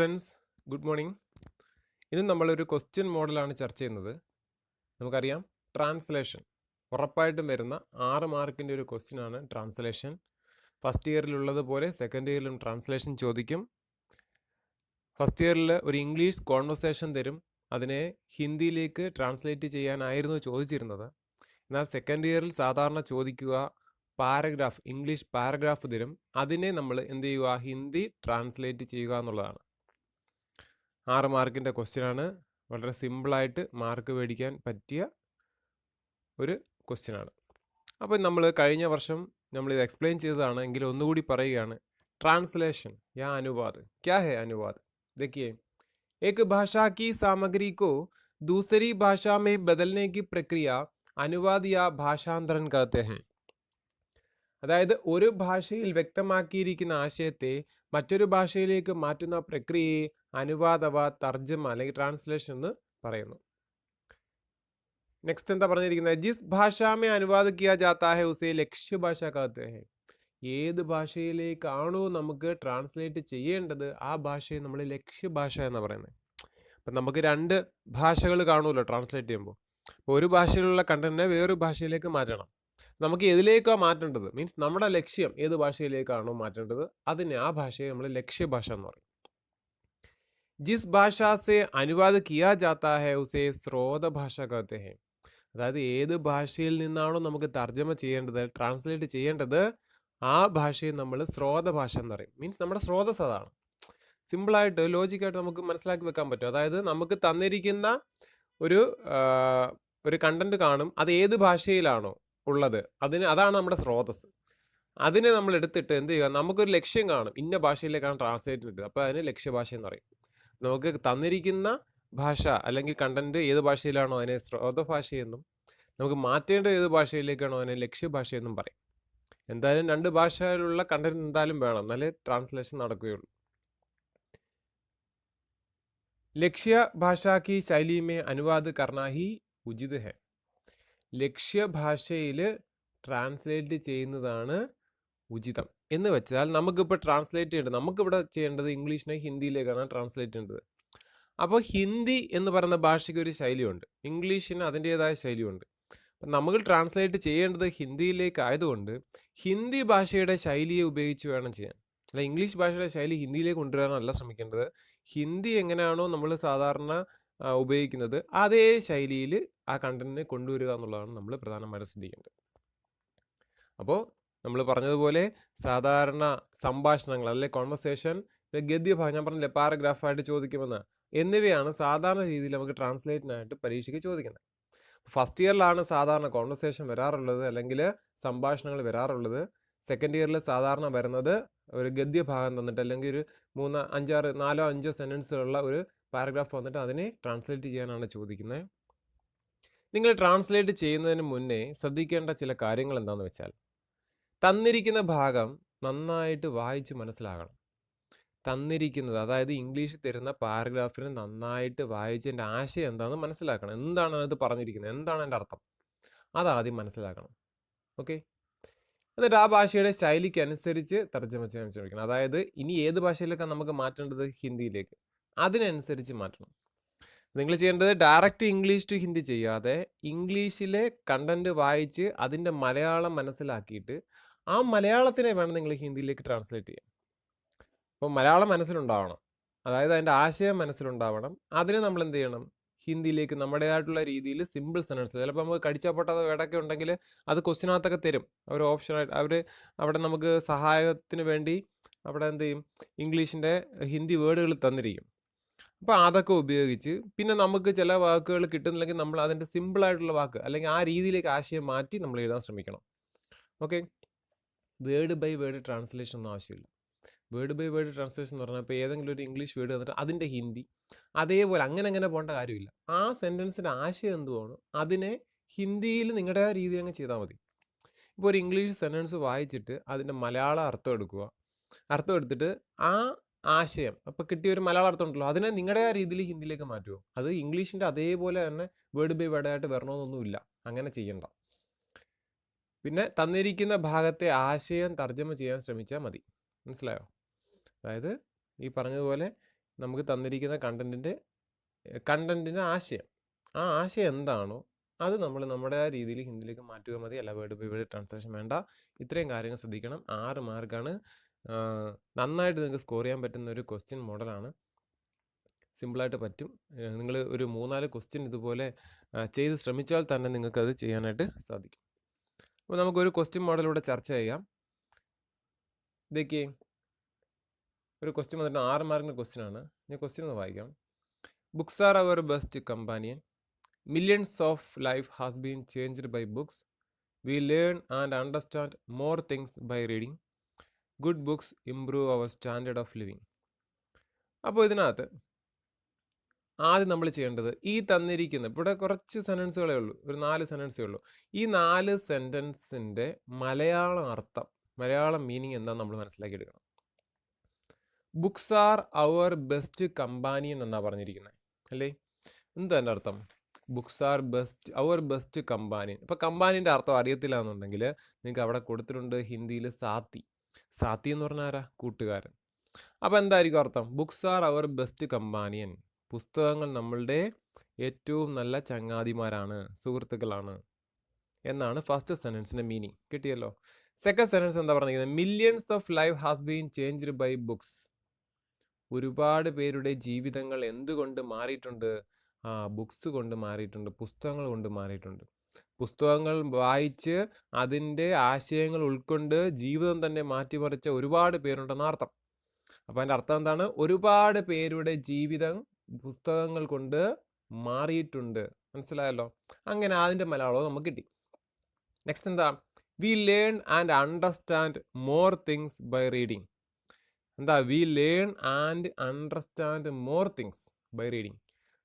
Students, good morning. ഇന്ന് നമ്മളൊരു question മോഡലാണ് ചർച്ച ചെയ്യുന്നത്. നമുക്കറിയാം, ട്രാൻസ്ലേഷൻ ഉറപ്പായിട്ടും വരുന്ന 6 മാർക്കിൻ്റെ ഒരു ക്വസ്റ്റ്യനാണ് ട്രാൻസ്ലേഷൻ. ഫസ്റ്റ് ഇയറിലുള്ളതുപോലെ സെക്കൻഡ് ഇയറിലും ട്രാൻസ്ലേഷൻ ചോദിക്കും. ഫസ്റ്റ് ഇയറിൽ ഒരു ഇംഗ്ലീഷ് കോൺവെർസേഷൻ തരും, അതിനെ ഹിന്ദിയിലേക്ക് ട്രാൻസ്ലേറ്റ് ചെയ്യാനായിരുന്നു ചോദിച്ചിരുന്നത്. എന്നാൽ സെക്കൻഡ് ഇയറിൽ സാധാരണ ചോദിക്കുക പാരഗ്രാഫ്, ഇംഗ്ലീഷ് പാരഗ്രാഫ് തരും, അതിനെ നമ്മൾ എന്ത് ചെയ്യുക, ഹിന്ദി ട്രാൻസ്ലേറ്റ് ചെയ്യുക എന്നുള്ളതാണ്. 6 മാർക്കിൻ്റെ ക്വസ്റ്റ്യനാണ്. വളരെ സിമ്പിളായിട്ട് മാർക്ക് മേടിക്കാൻ പറ്റിയ ഒരു ക്വസ്റ്റ്യനാണ്. അപ്പോൾ നമ്മൾ കഴിഞ്ഞ വർഷം നമ്മളിത് എക്സ്പ്ലെയിൻ ചെയ്തതാണ്, എങ്കിലും ഒന്നുകൂടി പറയുകയാണ്. ट्रांसलेशन या अनुवाद क्या है? अनुवाद देखिए, एक भाषा की सामग्री को दूसरी भाषा में बदलने की प्रक्रिया अनुवाद या भाषांतरण कहते हैं. അതായത് ഒരു ഭാഷയിൽ വ്യക്തമാക്കിയിരിക്കുന്ന ആശയത്തെ മറ്റൊരു ഭാഷയിലേക്ക് മാറ്റുന്ന പ്രക്രിയയെ അനുവാദ അഥവാ തർജ്ജമ അല്ലെങ്കിൽ ട്രാൻസ്ലേഷൻ എന്ന് പറയുന്നു. നെക്സ്റ്റ് എന്താ പറഞ്ഞിരിക്കുന്നത്? ജിസ് ഭാഷാമേ അനുവാദ കിയാ ജാതാ ഹൈ ഉസേ ലക്ഷ്യ ഭാഷ കഹത്തെ ഹൈ. ഏത് ഭാഷയിലേക്കാണോ നമുക്ക് ട്രാൻസ്ലേറ്റ് ചെയ്യേണ്ടത് ആ ഭാഷയെ നമ്മൾ ലക്ഷ്യഭാഷ എന്ന് പറയുന്നത്. അപ്പം നമുക്ക് 2 ഭാഷകൾ കാണുമല്ലോ ട്രാൻസ്ലേറ്റ് ചെയ്യുമ്പോൾ. അപ്പോൾ ഒരു ഭാഷയിലുള്ള കണ്ടന്റിനെ വേറൊരു ഭാഷയിലേക്ക് മാറ്റണം. നമുക്ക് ഏതിലേക്കാണ് മാറ്റേണ്ടത്, മീൻസ് നമ്മുടെ ലക്ഷ്യം ഏത് ഭാഷയിലേക്കാണോ മാറ്റേണ്ടത് അതിനെ ആ ഭാഷയെ നമ്മൾ ലക്ഷ്യഭാഷ എന്ന് പറയും. ജിസ് ഭാഷ സെ അനുവാദ കിയാ ജാതാ ഹൈ ഉസേ സ്രോത ഭാഷ കഹത്തെ ഹൈ. അതായത് ഏത് ഭാഷയിൽ നിന്നാണോ നമുക്ക് തർജ്ജമ ചെയ്യേണ്ടത്, ട്രാൻസ്ലേറ്റ് ചെയ്യേണ്ടത്, ആ ഭാഷയെ നമ്മൾ സ്രോത ഭാഷ എന്ന് പറയും. മീൻസ് നമ്മുടെ സ്രോതസ് അതാണ്. സിമ്പിളായിട്ട് ലോജിക്കായിട്ട് നമുക്ക് മനസ്സിലാക്കി വെക്കാൻ പറ്റും. അതായത് നമുക്ക് തന്നിരിക്കുന്ന ഒരു കണ്ടന്റ് കാണും, അത് ഏത് ഭാഷയിലാണോ ഉള്ളത് അതാണ് നമ്മുടെ സ്രോതസ്. അതിനെ നമ്മൾ എടുത്തിട്ട് എന്ത് ചെയ്യുക, നമുക്കൊരു ലക്ഷ്യം കാണും, ഇന്ന ഭാഷയിലേക്കാണ് ട്രാൻസ്ലേറ്റ് ചെയ്തത്, അപ്പോൾ അതിന് ലക്ഷ്യഭാഷ എന്ന് പറയും. നമുക്ക് തന്നിരിക്കുന്ന ഭാഷ അല്ലെങ്കിൽ കണ്ടന്റ് ഏത് ഭാഷയിലാണോ അതിനെ സ്രോത ഭാഷയെന്നും, നമുക്ക് മാറ്റേണ്ട ഏത് ഭാഷയിലേക്കാണോ അതിനെ ലക്ഷ്യഭാഷയെന്നും പറയും. എന്തായാലും 2 ഭാഷയിലുള്ള കണ്ടന്റ് എന്തായാലും വേണം, എന്നാലേ ട്രാൻസ്ലേഷൻ നടക്കുകയുള്ളൂ. ലക്ഷ്യ ഭാഷ की शैली में अनुवाद करना ही उचित है. ലക്ഷ്യഭാഷയിൽ ട്രാൻസ്ലേറ്റ് ചെയ്യുന്നതാണ് ഉചിതം. എന്ന് വെച്ചാൽ നമുക്കിപ്പോൾ ട്രാൻസ്ലേറ്റ് ചെയ്യേണ്ടത്, നമുക്കിവിടെ ചെയ്യേണ്ടത് ഇംഗ്ലീഷിനെ ഹിന്ദിയിലേക്കാണ് ട്രാൻസ്ലേറ്റ് ചെയ്യേണ്ടത്. അപ്പോൾ ഹിന്ദി എന്ന് പറയുന്ന ഭാഷയ്ക്ക് ഒരു ശൈലിയുണ്ട്, ഇംഗ്ലീഷിന് അതിൻ്റേതായ ശൈലിയുണ്ട്. അപ്പം നമുക്ക് ട്രാൻസ്ലേറ്റ് ചെയ്യേണ്ടത് ഹിന്ദിയിലേക്കായതുകൊണ്ട് ഹിന്ദി ഭാഷയുടെ ശൈലിയെ ഉപയോഗിച്ച് വേണം ചെയ്യാൻ. അല്ല, ഇംഗ്ലീഷ് ഭാഷയുടെ ശൈലി ഹിന്ദിയിലേക്ക് കൊണ്ടുവരാനല്ല ശ്രമിക്കേണ്ടത്. ഹിന്ദി എങ്ങനെയാണോ നമ്മൾ സാധാരണ ഉപയോഗിക്കുന്നത് അതേ ശൈലിയിൽ ആ കണ്ടന്റിനെ കൊണ്ടുവരിക എന്നുള്ളതാണ് നമ്മൾ പ്രധാനമായിട്ട് ശ്രദ്ധിക്കേണ്ടത്. അപ്പോൾ നമ്മൾ പറഞ്ഞതുപോലെ സാധാരണ സംഭാഷണങ്ങൾ അല്ലെങ്കിൽ കോൺവെർസേഷൻ, ഗദ്യഭാഷ, ഞാൻ പറഞ്ഞില്ലേ പാരഗ്രാഫായിട്ട് ചോദിക്കുമെന്ന്, എന്നിവയാണ് സാധാരണ രീതിയിൽ നമുക്ക് ട്രാൻസ്ലേറ്റിനായിട്ട് പരീക്ഷയ്ക്ക് ചോദിക്കുന്നത്. ഫസ്റ്റ് ഇയറിലാണ് സാധാരണ കോൺവെർസേഷൻ വരാറുള്ളത് അല്ലെങ്കിൽ സംഭാഷണങ്ങൾ വരാറുള്ളത്. സെക്കൻഡ് ഇയറിൽ സാധാരണ വരുന്നത് ഒരു ഗദ്യഭാഗം തന്നിട്ട് അല്ലെങ്കിൽ ഒരു 4-5 സെൻറ്റൻസുകളുള്ള ഒരു പാരഗ്രാഫ് വന്നിട്ട് അതിനെ ട്രാൻസ്ലേറ്റ് ചെയ്യാനാണ് ചോദിക്കുന്നത്. നിങ്ങൾ ട്രാൻസ്ലേറ്റ് ചെയ്യുന്നതിന് മുന്നേ ശ്രദ്ധിക്കേണ്ട ചില കാര്യങ്ങൾ എന്താണെന്ന് വെച്ചാൽ, തന്നിരിക്കുന്ന ഭാഗം നന്നായിട്ട് വായിച്ച് മനസ്സിലാകണം. തന്നിരിക്കുന്നത്, അതായത് ഇംഗ്ലീഷിൽ തരുന്ന പാരഗ്രാഫിന് നന്നായിട്ട് വായിച്ച് എൻ്റെ ആശയം എന്താണെന്ന് മനസ്സിലാക്കണം. എന്താണ് അത് പറഞ്ഞിരിക്കുന്നത്, എന്താണ് എൻ്റെ അർത്ഥം, അതാദ്യം മനസ്സിലാക്കണം. ഓക്കെ, എന്നിട്ട് ആ ഭാഷയുടെ ശൈലിക്ക് അനുസരിച്ച് തർജ്ജമ ചെയ്യാൻ ശ്രമിക്കണം. അതായത് ഇനി ഏത് ഭാഷയിലേക്കാണ് നമുക്ക് മാറ്റേണ്ടത്, ഹിന്ദിയിലേക്ക്, അതിനനുസരിച്ച് മാറ്റണം. നിങ്ങൾ ചെയ്യേണ്ടത് ഡയറക്റ്റ് ഇംഗ്ലീഷ് ടു ഹിന്ദി ചെയ്യാതെ ഇംഗ്ലീഷിലെ കണ്ടന്റ് വായിച്ച് അതിൻ്റെ മലയാളം മനസ്സിലാക്കിയിട്ട് ആ മലയാളത്തിനെ വേണം നിങ്ങൾ ഹിന്ദിയിലേക്ക് ട്രാൻസ്ലേറ്റ് ചെയ്യാൻ. അപ്പോൾ മലയാളം മനസ്സിലുണ്ടാവണം, അതായത് അതിൻ്റെ ആശയം മനസ്സിലുണ്ടാവണം. അതിനെ നമ്മൾ എന്ത് ചെയ്യണം, ഹിന്ദിയിലേക്ക് നമ്മുടേതായിട്ടുള്ള രീതിയിൽ സിമ്പിൾ സെൻറ്റൻസ്, ചിലപ്പോൾ നമുക്ക് കടിച്ചാൽ പൊട്ടാത്ത വേർഡൊക്കെ ഉണ്ടെങ്കിൽ അത് ക്വസ്റ്റിനകത്തൊക്കെ തരും. അവർ ഓപ്ഷനായിട്ട് അവിടെ നമുക്ക് സഹായത്തിന് വേണ്ടി അവിടെ എന്ത് ചെയ്യും, ഇംഗ്ലീഷിൻ്റെ ഹിന്ദി വേർഡുകൾ തന്നിരിക്കും. അപ്പോൾ അതൊക്കെ ഉപയോഗിച്ച്, പിന്നെ നമുക്ക് ചില വാക്കുകൾ കിട്ടുന്നില്ലെങ്കിൽ നമ്മൾ അതിൻ്റെ സിമ്പിളായിട്ടുള്ള വാക്ക് അല്ലെങ്കിൽ ആ രീതിയിലേക്ക് ആശയം മാറ്റി നമ്മൾ എഴുതാൻ ശ്രമിക്കണം. Okay, word by word translation ഒന്നും ആവശ്യമില്ല. വേർഡ് ബൈ വേർഡ് ട്രാൻസ്ലേഷൻ എന്ന് പറഞ്ഞാൽ ഇപ്പോൾ ഏതെങ്കിലും ഒരു ഇംഗ്ലീഷ് വേർഡ് തന്നിട്ട് അതിൻ്റെ ഹിന്ദി അതേപോലെ അങ്ങനെ പോകേണ്ട കാര്യമില്ല. ആ സെൻറ്റൻസിൻ്റെ ആശയം എന്തുവാണോ അതിനെ ഹിന്ദിയിൽ നിങ്ങളുടെ രീതിയിൽ അങ്ങ് ചെയ്താൽ മതി. ഇപ്പോൾ ഒരു ഇംഗ്ലീഷ് സെൻറ്റൻസ് വായിച്ചിട്ട് അതിൻ്റെ മലയാളം അർത്ഥം എടുക്കുക, അർത്ഥം എടുത്തിട്ട് ആ ആശയം അപ്പോൾ കിട്ടിയൊരു മലയാളം അർത്ഥം ഉണ്ടല്ലോ, അതിനെ നിങ്ങളുടെ രീതിയിൽ ഹിന്ദിയിലേക്ക് മാറ്റുമോ. അത് ഇംഗ്ലീഷിൻ്റെ അതേപോലെ തന്നെ വേർഡ് ബൈ വേർഡായിട്ട് വരണമെന്നൊന്നുമില്ല, അങ്ങനെ ചെയ്യണ്ട. പിന്നെ തന്നിരിക്കുന്ന ഭാഗത്തെ ആശയം തർജ്ജമ ചെയ്യാൻ ശ്രമിച്ചാൽ മതി. മനസ്സിലായോ? അതായത് ഈ പറഞ്ഞതുപോലെ നമുക്ക് തന്നിരിക്കുന്ന കണ്ടന്റിൻ്റെ ആശയം, ആ ആശയം എന്താണോ അത് നമ്മൾ നമ്മുടെ ആ രീതിയിൽ ഹിന്ദിയിലേക്ക് മാറ്റുക മതി. അല്ല വേർഡ് ബൈ വേർഡ് ട്രാൻസ്ലേഷൻ വേണ്ട. ഇത്രയും കാര്യങ്ങൾ ശ്രദ്ധിക്കണം. 6 മാർക്കാണ്. നന്നായിട്ട് നിങ്ങൾക്ക് സ്കോർ ചെയ്യാൻ പറ്റുന്ന ഒരു ക്വസ്റ്റ്യൻ മോഡലാണ്. സിമ്പിളായിട്ട് പറ്റും. നിങ്ങൾ ഒരു 3-4 ക്വസ്റ്റ്യൻ ഇതുപോലെ ചെയ്ത് ശ്രമിച്ചാൽ തന്നെ നിങ്ങൾക്കത് ചെയ്യാനായിട്ട് സാധിക്കും. അപ്പോൾ നമുക്കൊരു ക്വസ്റ്റ്യൻ മോഡലൂടെ ചർച്ച ചെയ്യാം. ഇതൊക്കെ ഒരു ക്വസ്റ്റ്യൻ വന്നിട്ട് 6 മാർക്കിൻ്റെ ക്വസ്റ്റ്യൻ ആണ്. ഞാൻ ക്വസ്റ്റ്യൻ ഒന്ന് വായിക്കാം. Books are our best companion. Millions of life has been changed by books. We learn and understand more things by reading. Good books improve our standard of living. അപ്പോൾ ഇതിനകത്ത് ആദ്യം നമ്മൾ ചെയ്യേണ്ടത് ഈ തന്നിരിക്കുന്ന ഇവിടെ കുറച്ച് സെൻറ്റൻസുകളേ ഉള്ളൂ, ഒരു 4 സെൻറ്റൻസേ ഉള്ളൂ. ഈ 4 സെൻറ്റൻസിൻ്റെ മലയാളം മീനിങ് എന്താണെന്ന് നമ്മൾ മനസ്സിലാക്കിയെടുക്കണം. Books are our best companion എന്നാണ് പറഞ്ഞിരിക്കുന്നത് അല്ലേ? എന്താ എൻ്റെ അർത്ഥം? Books are our best companion. ഇപ്പോൾ കമ്പാനിയൻ്റെ അർത്ഥം അറിയത്തില്ല എന്നുണ്ടെങ്കിൽ നിങ്ങൾക്ക് അവിടെ കൊടുത്തിട്ടുണ്ട് ഹിന്ദിയിൽ സാത്തി എന്ന് പറഞ്ഞാൽ ആരാ? കൂട്ടുകാരൻ. അപ്പോൾ എന്തായിരിക്കും അർത്ഥം? Books are our best companion. പുസ്തകങ്ങൾ നമ്മളുടെ ഏറ്റവും നല്ല ചങ്ങാതിമാരാണ്, സുഹൃത്തുക്കളാണ് എന്നാണ് ഫസ്റ്റ് സെൻറ്റൻസിൻ്റെ മീനിങ്. കിട്ടിയല്ലോ. സെക്കൻഡ് സെൻറ്റൻസ് എന്താ പറഞ്ഞിരിക്കുന്നത്? Millions of life has been changed by books. ഒരുപാട് പേരുടെ ജീവിതങ്ങൾ എന്തുകൊണ്ട് മാറിയിട്ടുണ്ട്? ബുക്സ് കൊണ്ട് മാറിയിട്ടുണ്ട്, പുസ്തകങ്ങൾ കൊണ്ട് മാറിയിട്ടുണ്ട്. പുസ്തകങ്ങൾ വായിച്ച് അതിൻ്റെ ആശയങ്ങൾ ഉൾക്കൊണ്ട് ജീവിതം തന്നെ മാറ്റിമറിച്ച ഒരുപാട് പേരുണ്ടെന്ന് അർത്ഥം. അപ്പോൾ അതിൻ്റെ അർത്ഥം എന്താണ്? ഒരുപാട് പേരുടെ ജീവിതം പുസ്തകങ്ങൾ കൊണ്ട് മാറിയിട്ടുണ്ട്. മനസ്സിലായല്ലോ? അങ്ങനെ അതിൻ്റെ മലയാളവും നമുക്ക് കിട്ടി. നെക്സ്റ്റ് എന്താ? We learn and understand more things by reading. എന്താ? We learn and understand more things by reading.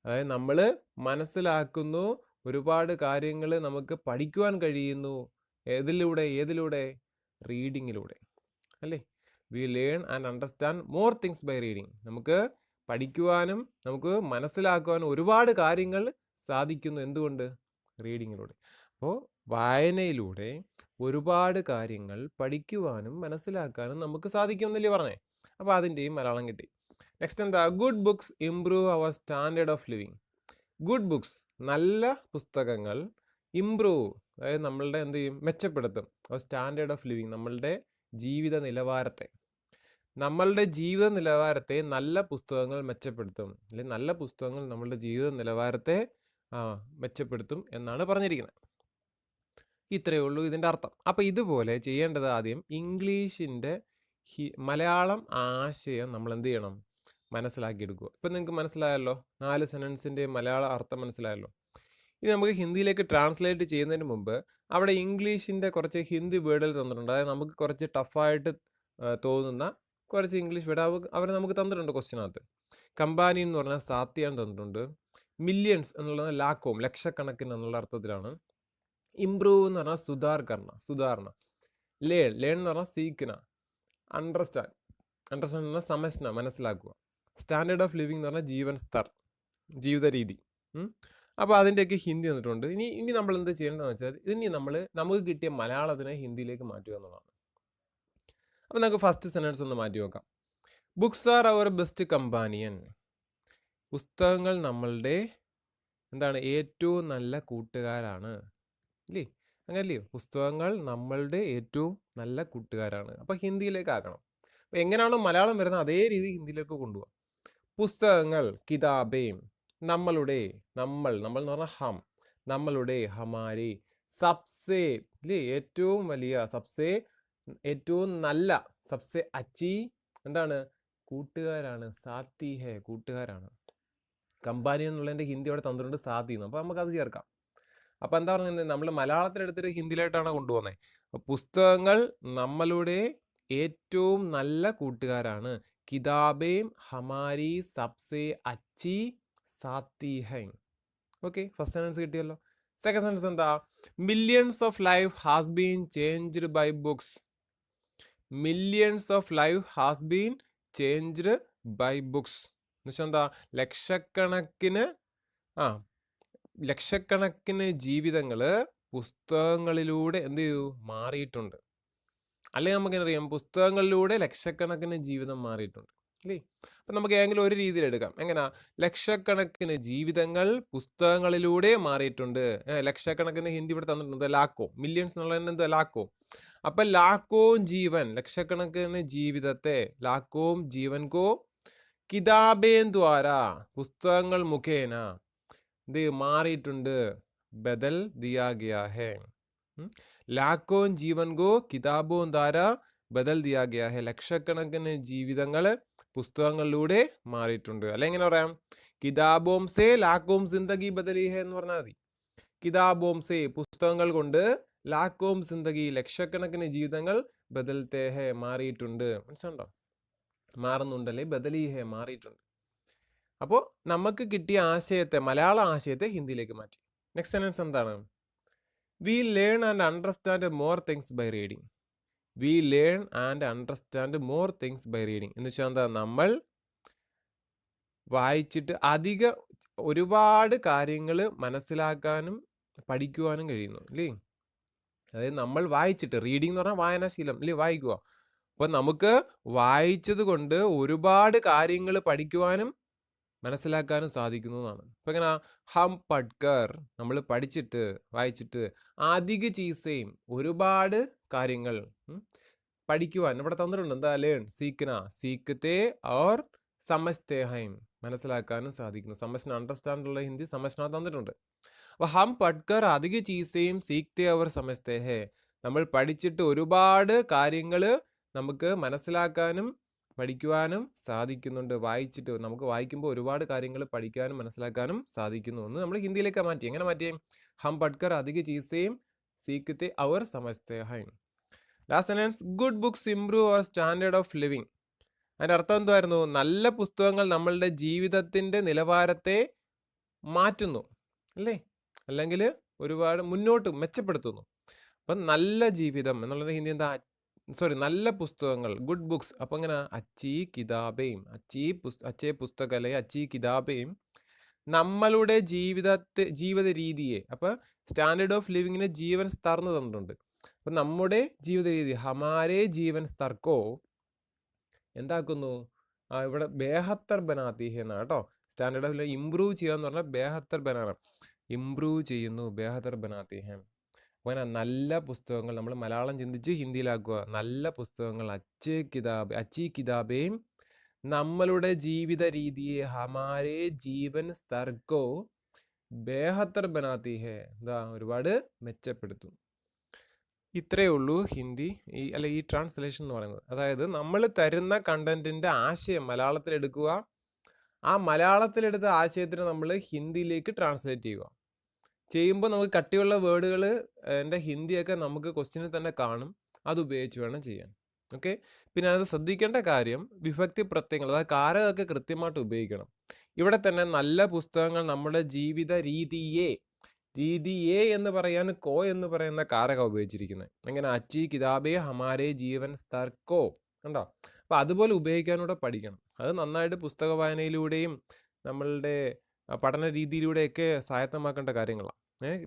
അതായത് നമ്മൾ മനസ്സിലാക്കുന്നു, ഒരുപാട് കാര്യങ്ങൾ നമുക്ക് പഠിക്കുവാൻ കഴിയുന്നു. ഏതിലൂടെ? റീഡിങ്ങിലൂടെ അല്ലേ? We learn and understand more things by reading. നമുക്ക് പഠിക്കുവാനും നമുക്ക് മനസ്സിലാക്കുവാനും ഒരുപാട് കാര്യങ്ങൾ സാധിക്കുന്നു. എന്തുകൊണ്ട്? റീഡിങ്ങിലൂടെ. അപ്പോൾ വായനയിലൂടെ ഒരുപാട് കാര്യങ്ങൾ പഠിക്കുവാനും മനസ്സിലാക്കാനും നമുക്ക് സാധിക്കുമെന്നല്ലേ പറഞ്ഞേ? അപ്പോൾ അതിൻ്റെയും മലയാളം കിട്ടി. നെക്സ്റ്റ് എന്താ? Good books improve our standard of living. Good books, നല്ല പുസ്തകങ്ങൾ, ഇംപ്രൂവ്, അതായത് നമ്മളുടെ എന്ത് ചെയ്യും? മെച്ചപ്പെടുത്തും. അവർ സ്റ്റാൻഡേർഡ് ഓഫ് ലിവിങ്, നമ്മളുടെ ജീവിത നിലവാരത്തെ നല്ല പുസ്തകങ്ങൾ മെച്ചപ്പെടുത്തും. അല്ലെങ്കിൽ നല്ല പുസ്തകങ്ങൾ നമ്മളുടെ ജീവിത നിലവാരത്തെ മെച്ചപ്പെടുത്തും എന്നാണ് പറഞ്ഞിരിക്കുന്നത്. ഇത്രയേ ഉള്ളൂ ഇതിൻ്റെ അർത്ഥം. അപ്പോൾ ഇതുപോലെ ചെയ്യേണ്ടത് ആദ്യം ഇംഗ്ലീഷിൻ്റെ മലയാളം ആശയം നമ്മൾ എന്ത് ചെയ്യണം? മനസ്സിലാക്കിയെടുക്കുക. ഇപ്പം നിങ്ങൾക്ക് മനസ്സിലായല്ലോ, 4 സെൻറ്റൻസിൻ്റെ മലയാള അർത്ഥം മനസ്സിലായല്ലോ. ഇനി നമുക്ക് ഹിന്ദിയിലേക്ക് ട്രാൻസ്ലേറ്റ് ചെയ്യുന്നതിന് മുമ്പ് അവിടെ ഇംഗ്ലീഷിൻ്റെ കുറച്ച് ഹിന്ദി വേർഡുകൾ തന്നിട്ടുണ്ട്. അതായത് നമുക്ക് കുറച്ച് ടഫായിട്ട് തോന്നുന്ന കുറച്ച് ഇംഗ്ലീഷ് വേർഡ് അവർ നമുക്ക് തന്നിട്ടുണ്ട് ക്വസ്റ്റ്യനകത്ത്. കമ്പാനി എന്ന് പറഞ്ഞാൽ സാത്തിയാണ് തന്നിട്ടുണ്ട്. മില്യൺസ് എന്നുള്ളത് ലാക്കവും, ലക്ഷക്കണക്കിന് എന്നുള്ള അർത്ഥത്തിലാണ്. ഇംപ്രൂവ് എന്ന് പറഞ്ഞാൽ സുധാരണ. ലേൺ എന്ന് പറഞ്ഞാൽ സീക്കന. അണ്ടർസ്റ്റാൻഡ് എന്ന് പറഞ്ഞാൽ സമസ്ന, മനസ്സിലാക്കുക. സ്റ്റാൻഡേർഡ് ഓഫ് ലിവിങ് എന്ന് പറഞ്ഞാൽ ജീവിത രീതി. അപ്പോൾ അതിൻ്റെയൊക്കെ ഹിന്ദി തന്നിട്ടുണ്ട്. ഇനി നമ്മൾ എന്ത് ചെയ്യേണ്ടതെന്ന് വെച്ചാൽ നമുക്ക് കിട്ടിയ മലയാളത്തിനെ ഹിന്ദിയിലേക്ക് മാറ്റുക എന്നുള്ളതാണ്. അപ്പോൾ നമുക്ക് ഫസ്റ്റ് സെൻറ്റൻസ് ഒന്ന് മാറ്റി നോക്കാം. Books are our best companion. പുസ്തകങ്ങൾ നമ്മളുടെ ഏറ്റവും നല്ല കൂട്ടുകാരാണ് ഇല്ലേ? അങ്ങനല്ലയോ? പുസ്തകങ്ങൾ നമ്മളുടെ ഏറ്റവും നല്ല കൂട്ടുകാരാണ്. അപ്പോൾ ഹിന്ദിയിലേക്ക് ആക്കണം. അപ്പോൾ എങ്ങനെയാണോ മലയാളം വരുന്നത് അതേ രീതി ഹിന്ദിയിലേക്ക് കൊണ്ടുപോകാം. പുസ്തകങ്ങൾ, കിതാബേം, നമ്മൾ എന്ന് പറഞ്ഞാൽ ഹം, നമ്മളുടെ, ഹമാരി, സബ്സേ ഇല്ലേ? ഏറ്റവും വലിയ, സബ്സേ ഏറ്റവും നല്ല, സബ്സേ അച്ചി കൂട്ടുകാരാണ്. സാത്തി ഹേ, കൂട്ടുകാരാണ്. കമ്പാനി എന്നുള്ളതിൻ്റെ ഹിന്ദി അവിടെ തന്നിട്ടുണ്ട് സാത്തി എന്ന്. അപ്പോൾ നമുക്കത് ചേർക്കാം. അപ്പോൾ എന്താ പറയുന്നത്? നമ്മൾ മലയാളത്തിലെടുത്തിട്ട് ഹിന്ദിയിലായിട്ടാണ് കൊണ്ടുപോകുന്നത്. പുസ്തകങ്ങൾ നമ്മളുടെ ഏറ്റവും നല്ല കൂട്ടുകാരാണ്. കിതാബേം ഹമാരി സബ്സേ അച്ചി സാത്തി ഹൈ. ഓക്കെ, ഫസ്റ്റ് സെൻറ്റൻസ് കിട്ടിയല്ലോ. സെക്കൻഡ് സെൻറ്റൻസ് എന്താ? Millions of life has been changed by books. Millions of life has been changed by books എന്ന് വെച്ചാൽ എന്താ? ലക്ഷക്കണക്കിന് ജീവിതങ്ങൾ പുസ്തകങ്ങളിലൂടെ എന്ത് ചെയ്തു? മാറിയിട്ടുണ്ട്. അല്ലെങ്കിൽ നമുക്കെന്നറിയാം, പുസ്തകങ്ങളിലൂടെ ലക്ഷക്കണക്കിന് ജീവിതം മാറിയിട്ടുണ്ട്. അല്ലേ? അപ്പം നമുക്ക് ഏതെങ്കിലും ഒരു രീതിയിൽ എടുക്കാം. എങ്ങനാ? ലക്ഷക്കണക്കിന് ജീവിതങ്ങൾ പുസ്തകങ്ങളിലൂടെ മാറിയിട്ടുണ്ട്. ലക്ഷക്കണക്കിന് ഹിന്ദി ഇവിടെ തന്നിട്ടുണ്ട്, ലാക്കോ. മില്യൺസ് എന്നുള്ളതിന് എന്താ? ലാക്കോ. അപ്പൊ ലാക്കോം ജീവൻ, ലക്ഷക്കണക്കിന് ജീവിതത്തെ, ലാക്കോം ജീവൻ കോ കിതാബേൻ ദ്വാര, പുസ്തകങ്ങൾ മുഖേന ഇത് മാറിയിട്ടുണ്ട്. ബദൽ ദിയാ ഗയാ ഹെ. ലാക്കോം ജീവൻ കോ കിതാബോം ദ്വാര ബദൽ ദിയാ ഗയാ ഹെ. ലക്ഷക്കണക്കിന് ജീവിതങ്ങൾ പുസ്തകങ്ങളിലൂടെ മാറിയിട്ടുണ്ട്. അല്ലെ എങ്ങനെ പറയാം? കിതാബോം സേ ലാക്കോം സിന്ദഗി ബദലി ഹെ എന്ന് പറഞ്ഞാൽ മതി. കിതാബോം സേ, പുസ്തകങ്ങൾ കൊണ്ട്, ലാക്കോം സിന്ദഗി, ലക്ഷക്കണക്കിന് ജീവിതങ്ങൾ, ബദൽത്തെ ഹെ, മാറിയിട്ടുണ്ട്. മനസ്സിലുണ്ടോ? മാറുന്നുണ്ടല്ലേ, ബദലി ഹെ, മാറിയിട്ടുണ്ട്. അപ്പോൾ നമുക്ക് കിട്ടിയ ആശയത്തെ, മലയാള ആശയത്തെ ഹിന്ദിയിലേക്ക് മാറ്റി. നെക്സ്റ്റ് സെന്റൻസ് എന്താണ്? We learn and understand more things by reading. We learn and understand more things by reading എന്ന് വെച്ചാൽ എന്താ? നമ്മൾ വായിച്ചിട്ട് ഒരുപാട് കാര്യങ്ങൾ മനസ്സിലാക്കാനും പഠിക്കുവാനും കഴിയുന്നു, അല്ലേ? അതായത് നമ്മൾ വായിച്ചിട്ട്, റീഡിങ് എന്ന് പറഞ്ഞാൽ വായനാശീലം, അല്ലേ? വായിക്കുക. അപ്പം നമുക്ക് വായിച്ചത് കൊണ്ട് ഒരുപാട് കാര്യങ്ങൾ പഠിക്കുവാനും മനസ്സിലാക്കാനും സാധിക്കുന്നു എന്നാണ്. ഇപ്പം എങ്ങനെ? ഹം പഠ്കർ, നമ്മൾ പഠിച്ചിട്ട്, വായിച്ചിട്ട്, അധിക ചീസയും, ഒരുപാട് കാര്യങ്ങൾ പഠിക്കുവാൻ ഇവിടെ തന്നിട്ടുണ്ട്. എന്താ? ലേൺ, സീക്കന, സീക്കത്തെ ഓർ സമജ്തേ ഹൈം, മനസ്സിലാക്കാനും സാധിക്കുന്നു. സമജ്ന, അണ്ടർസ്റ്റാൻഡ് ഉള്ള ഹിന്ദി സമജ്ന തന്നിട്ടുണ്ട്. അപ്പോൾ ഹം പഠ്കർ അധിക ചീസയും സീക്തേ അവർ സമജ്തേ ഹേ, നമ്മൾ പഠിച്ചിട്ട് ഒരുപാട് കാര്യങ്ങൾ നമുക്ക് മനസ്സിലാക്കാനും പഠിക്കുവാനും സാധിക്കുന്നുണ്ട്. വായിച്ചിട്ട്, നമുക്ക് വായിക്കുമ്പോൾ ഒരുപാട് കാര്യങ്ങൾ പഠിക്കാനും മനസ്സിലാക്കാനും സാധിക്കുന്നു എന്ന് നമ്മൾ ഹിന്ദിയിലേക്ക് മാറ്റി. എങ്ങനെ മാറ്റി? ഹം പഠ്കർ അധിക ചീസയും സീക്തേ അവർ സമജ്തേ ഹൈം. Last sentence, good books improve our standard of living. അതിൻ്റെ അർത്ഥം എന്തായിരുന്നു? നല്ല പുസ്തകങ്ങൾ നമ്മളുടെ ജീവിതത്തിൻ്റെ നിലവാരത്തെ മാറ്റുന്നു, അല്ലേ? അല്ലെങ്കിൽ ഒരുപാട് മുന്നോട്ട് മെച്ചപ്പെടുത്തുന്നു. അപ്പം നല്ല ജീവിതം എന്നുള്ളത് ഹിന്ദി എന്താ? നല്ല പുസ്തകങ്ങൾ, ഗുഡ് ബുക്സ്. അപ്പം ഇങ്ങനെ അച്ചി കിതാബേയും, അച്ചേ പുസ്തകലെ അച്ചി കിതാബേയും നമ്മളുടെ ജീവിത രീതിയെ, അപ്പം സ്റ്റാൻഡേർഡ് ഓഫ് ലിവിങ്ങിന് ജീവൻ സ്തർ എന്ന് തന്നിട്ടുണ്ട്. അപ്പം നമ്മുടെ ജീവിത രീതി, ഹമാരേ ജീവൻ സ്തർക്കോ എന്താക്കുന്നു? ഇവിടെ ബേഹത്തർ ബനാത്തി ഹെ എന്നാണ് കേട്ടോ. സ്റ്റാൻഡേർഡ് ഓഫ് ഇംപ്രൂവ് ചെയ്യുക എന്ന് പറഞ്ഞാൽ ബേഹത്തർ ബനാന, ഇംപ്രൂവ് ചെയ്യുന്നു, ബേഹത്തർ ബനാത്തി ഹെ. അങ്ങനെ നല്ല പുസ്തകങ്ങൾ, നമ്മൾ മലയാളം ചിന്തിച്ച് ഹിന്ദിയിലാക്കുക. നല്ല പുസ്തകങ്ങൾ, അച്ചി കിതാബേയും നമ്മളുടെ ജീവിത രീതിയെ, ഹമാരേ ജീവൻ സ്തർക്കോ ബേഹത്തർ ബനാത്തി ഹെ, എന്താ? ഒരുപാട് മെച്ചപ്പെടുത്തും. ഇത്രയേ ഉള്ളൂ ഹിന്ദി ഈ ട്രാൻസ്ലേഷൻ എന്ന് പറയുന്നത്. അതായത് നമ്മൾ തരുന്ന കണ്ടന്റിന്റെ ആശയം മലയാളത്തിൽ എടുക്കുക, ആ മലയാളത്തിലെടുത്ത ആശയത്തിന് നമ്മൾ ഹിന്ദിയിലേക്ക് ട്രാൻസ്ലേറ്റ് ചെയ്യുമ്പോൾ നമുക്ക് കട്ടിയുള്ള വേർഡുകൾ, എൻ്റെ ഹിന്ദിയൊക്കെ നമുക്ക് ക്വസ്റ്റ്യനിൽ തന്നെ കാണും. അത് ഉപയോഗിച്ച് വേണം ചെയ്യാൻ. ഓക്കെ. പിന്നെ അത് ശ്രദ്ധിക്കേണ്ട കാര്യം, വിഭക്തി പ്രത്യയങ്ങൾ, അതായത് കാരകമൊക്കെ കൃത്യമായിട്ട് ഉപയോഗിക്കണം. ഇവിടെ തന്നെ നല്ല പുസ്തകങ്ങൾ നമ്മുടെ ജീവിത രീതിയെ എന്ന് പറയാൻ കോ എന്ന് പറയുന്ന കാരകം ഉപയോഗിച്ചിരിക്കുന്നത്. എങ്ങനെ? അച്ചി കിതാബേ ഹമാരേ ജീവൻ സ്തർക്കോ, കണ്ടോ? അപ്പം അതുപോലെ ഉപയോഗിക്കാനൂടെ പഠിക്കണം. അത് നന്നായിട്ട് പുസ്തക വായനയിലൂടെയും നമ്മളുടെ പഠന രീതിയിലൂടെയൊക്കെ സ്വായത്തമാക്കേണ്ട കാര്യങ്ങളാണ്.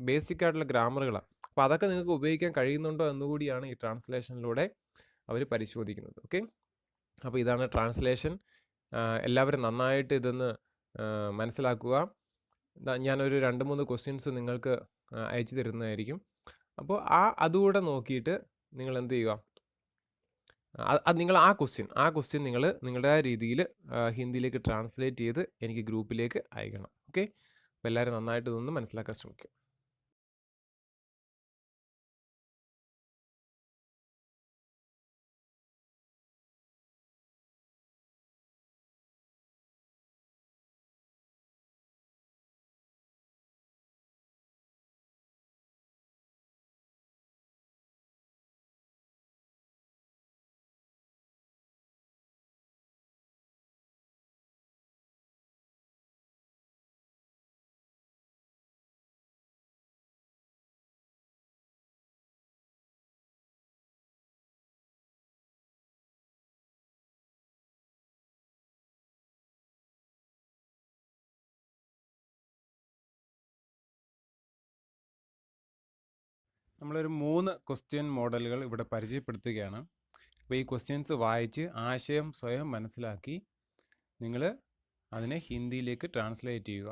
ബേസിക് ആയിട്ടുള്ള ഗ്രാമറുകളാണ്. അപ്പോൾ അതൊക്കെ നിങ്ങൾക്ക് ഉപയോഗിക്കാൻ കഴിയുന്നുണ്ടോ എന്നുകൂടിയാണ് ഈ ട്രാൻസ്ലേഷനിലൂടെ അവർ പരിശോധിക്കുന്നത്. ഓക്കെ. അപ്പോൾ ഇതാണ് ട്രാൻസ്ലേഷൻ. എല്ലാവരും നന്നായിട്ട് ഇതൊന്ന് മനസ്സിലാക്കുക. ഞാനൊരു 2-3 ക്വസ്റ്റ്യൻസ് നിങ്ങൾക്ക് അയച്ചു തരുന്നതായിരിക്കും. അപ്പോൾ അതുകൂടെ നോക്കിയിട്ട് നിങ്ങൾ എന്ത് ചെയ്യുക? നിങ്ങൾ ആ ക്വസ്റ്റ്യൻ നിങ്ങൾ നിങ്ങളുടെ രീതിയിൽ ഹിന്ദിയിലേക്ക് ട്രാൻസ്ലേറ്റ് ചെയ്ത് എനിക്ക് ഗ്രൂപ്പിലേക്ക് അയക്കണം. ഓക്കെ. അപ്പോൾ എല്ലാവരും നന്നായിട്ട് ഇതൊന്ന് മനസ്സിലാക്കാൻ ശ്രമിക്കുക. നമ്മളൊരു 3 ക്വസ്റ്റ്യൻ മോഡലുകൾ ഇവിടെ പരിചയപ്പെടുത്തുകയാണ്. അപ്പോൾ ഈ ക്വസ്റ്റ്യൻസ് വായിച്ച് ആശയം സ്വയം മനസ്സിലാക്കി നിങ്ങൾ അതിനെ ഹിന്ദിയിലേക്ക് ട്രാൻസ്ലേറ്റ് ചെയ്യുക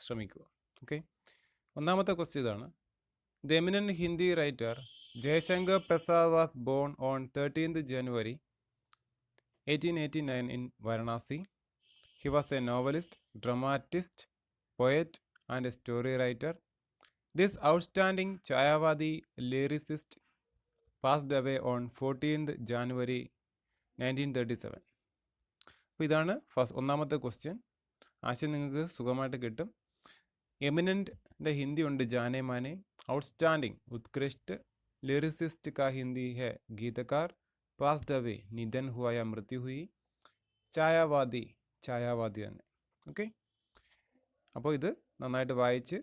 ശ്രമിക്കുക. ഓക്കെ, ഒന്നാമത്തെ ക്വസ്റ്റ്യൻ ഇതാണ്. The eminent Hindi writer Jaishankar Prasad was born on 13th January 1889 in Varanasi. He was a novelist, dramatist, poet, and a story writer. This outstanding Chayavadi lyricist passed away on 14th January 1937. അപ്പോൾ ഇതാണ് ഒന്നാമത്തെ question. ആശയം നിങ്ങൾക്ക് സുഖമായിട്ട് കിട്ടും. Eminent Hindi ഉണ്ട് ജാനെ മാനെ, outstanding ഉത്കൃഷ്ട, lyricist കാ ഹിന്ദി ഹെ ഗീതക്കാർ, passed away നിധൻ ഹുവായ മൃത്യു ഹുയി, ഛായാവാദി തന്നെ. ഓക്കെ, അപ്പോൾ ഇത് നന്നായിട്ട് വായിച്ച്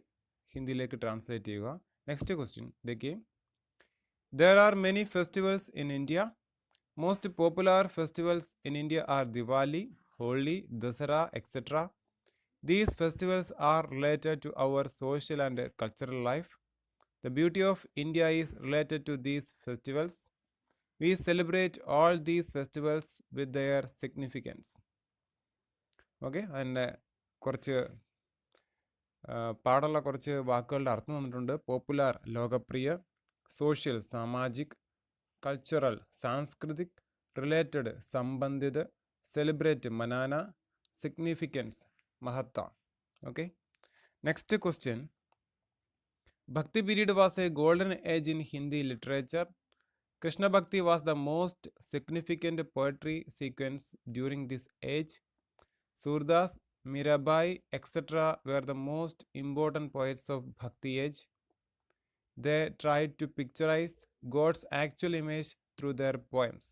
ഹിന്ദിയിലേക്ക് ട്രാൻസ്ലേറ്റ് ചെയ്യുക. നെക്സ്റ്റ് ക്വസ്റ്റ്യൻ देखिए. There are many festivals in India. Most popular festivals in India are Diwali, Holi, Dasara, etc. These festivals are related to our social and cultural life. The beauty of India is related to these festivals. We celebrate all these festivals with their significance. Okay, അതിൻ്റെ കുറച്ച് പാടുള്ള കുറച്ച് വാക്കുകളുടെ അർത്ഥം തന്നിട്ടുണ്ട്. Popular ലോകപ്രിയ, social സാമാജിക്, cultural സാംസ്കൃതിക്, റിലേറ്റഡ് സംബന്ധിത്, സെലിബ്രേറ്റ് മനാന, സിഗ്നിഫിക്കൻസ് മഹത്ത. Okay, next question. Bhakti period was a golden age in Hindi literature. Krishna Bhakti was the most significant poetry sequence during this age. Surdas, Mirabai, etc. were the most important poets of Bhakti age. They tried to picturize God's actual image through their poems.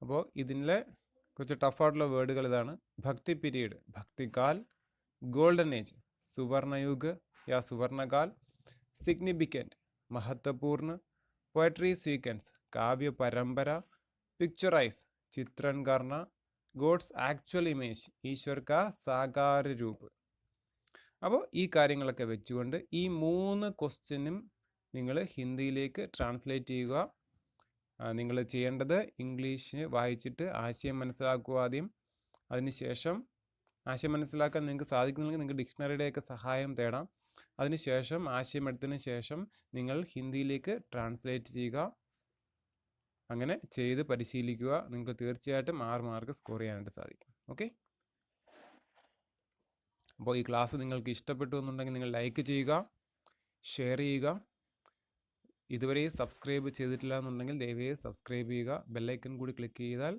അപ്പോൾ ഇതിലെ കുറച്ച് ടഫായിട്ടുള്ള വേർഡുകൾ ഇതാണ്. ഭക്തി period ഭക്തികാൽ, golden age സുവർണയുഗ് या सुवर्णकाल, significant महत्वपूर्ण, poetry sequence काव्य परंपरा, picturise चित्रण करना, ഗോഡ്സ് ആക്ച്വൽ ഇമേജ് ഈശ്വർ കാ സാകാര രൂപ്. അപ്പോൾ ഈ കാര്യങ്ങളൊക്കെ വെച്ചുകൊണ്ട് ഈ 3 ക്വസ്റ്റ്യനും നിങ്ങൾ ഹിന്ദിയിലേക്ക് ട്രാൻസ്ലേറ്റ് ചെയ്യുക. നിങ്ങൾ ചെയ്യേണ്ടത് ഇംഗ്ലീഷ് വായിച്ചിട്ട് ആശയം മനസ്സിലാക്കുക ആദ്യം. അതിനുശേഷം ആശയം മനസ്സിലാക്കാൻ നിങ്ങൾക്ക് സാധിക്കുന്നില്ലെങ്കിൽ നിങ്ങൾക്ക് ഡിക്ഷണറിയുടെയൊക്കെ സഹായം തേടാം. അതിനുശേഷം ആശയം എടുത്തതിന് ശേഷം നിങ്ങൾ ഹിന്ദിയിലേക്ക് ട്രാൻസ്ലേറ്റ് ചെയ്യുക. അങ്ങനെ ചെയ്ത് പരിശീലിക്കുക. നിങ്ങൾക്ക് തീർച്ചയായിട്ടും 6 മാർക്ക് സ്കോർ ചെയ്യാനായിട്ട് സാധിക്കും. ഓക്കെ, അപ്പോൾ ഈ ക്ലാസ് നിങ്ങൾക്ക് ഇഷ്ടപ്പെട്ടു എന്നുണ്ടെങ്കിൽ നിങ്ങൾ ലൈക്ക് ചെയ്യുക, ഷെയർ ചെയ്യുക. ഇതുവരെ സബ്സ്ക്രൈബ് ചെയ്തിട്ടില്ല എന്നുണ്ടെങ്കിൽ ദയവായി സബ്സ്ക്രൈബ് ചെയ്യുക. ബെല്ലൈക്കൺ കൂടി ക്ലിക്ക് ചെയ്താൽ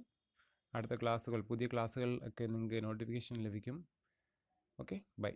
അടുത്ത ക്ലാസ്സുകൾ, പുതിയ ക്ലാസ്സുകൾ ഒക്കെ നിങ്ങൾക്ക് നോട്ടിഫിക്കേഷൻ ലഭിക്കും. Okay, by.